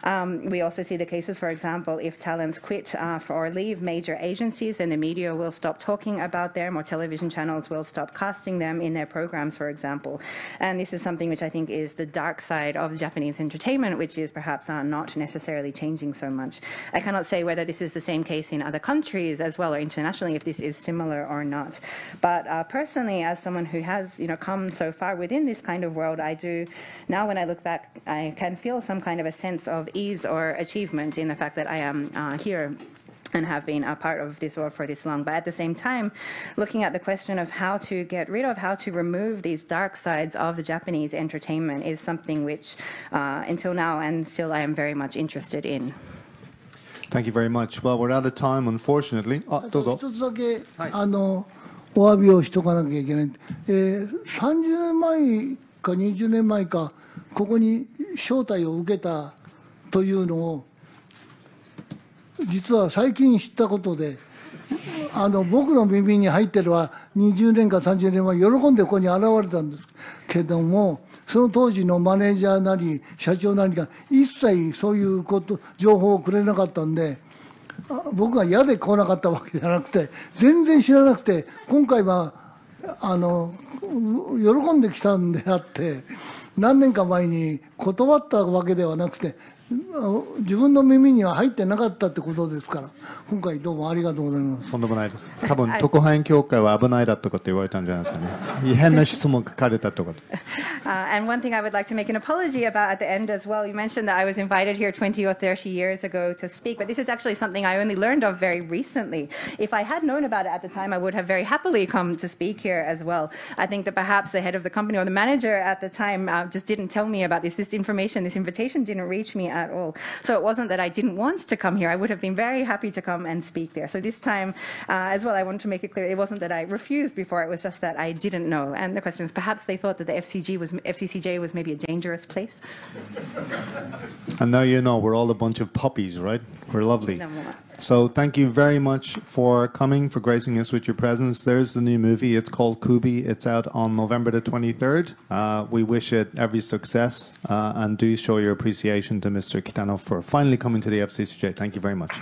We also see the cases, for example, if talents quit or leave major agencies, then the media will stop talking about them, or television channels will stop casting them in their programs, for example. And this is something which I think is the dark side of Japanese entertainment, which is perhaps not necessarily changing so much. I cannot say whether this is the same case in other countries as well, or internationally, if this is similar or not. But personally, as someone who has come so far within this kind of world, I do now, when I look back, I can feel some kind of a sense of ease or achievement in the fact that I am here and have been a part of this world for this long. But at the same time, looking at the question of how to get rid of, how to remove these dark sides of the Japanese entertainment is something which, until now and still, I am very much interested in. Thank you very much. Well, we're out of time, unfortunately. どうぞ。一つだけ、お詫びをしとかなきゃいけない。30年前か20年前か、ここに招待を受けたというのを、実は最近知ったことで、僕の耳に入ってるは20年か30年前、喜んでここに現れたんですけども、その当時のマネージャーなり社長なりが一切そういう情報をくれなかったんで、僕が嫌で来なかったわけじゃなくて、全然知らなくて、今回は喜んできたんであって、何年か前に断ったわけではなくて、自分の耳には入ってなかったってことですから、今回どうもありがとうございます。とんでもないです。多分特派員協会は危ないだとかって言われたんじゃないですかね。変な質問書かれたとか。And one thing I would like to make an apology about at the end as well. You mentioned that I was invited here 20 or 30 years ago to speak, but this is actually something I only learned of very recently. If I had known about it at the time, I would have very happily come to speak here as well. I think that perhaps the head of the company or the manager at the time just didn't tell me about this. This information, this invitation didn't reach me at all. So it wasn't that I didn't want to come here. I would have been very happy to come and speak there. So this time as well, I want to make it clear, it wasn't that I refused before, it was just that I didn't know. And the question is, perhaps they thought that the FCCJ was maybe a dangerous place. And now you know, we're all a bunch of puppies, right? We're lovely. So thank you very much for coming, for gracing us with your presence. There's the new movie. It's called Kubi. It's out on November the 23rd. We wish it every success, and do show your appreciation to Mr. Kitano for finally coming to the FCCJ. Thank you very much.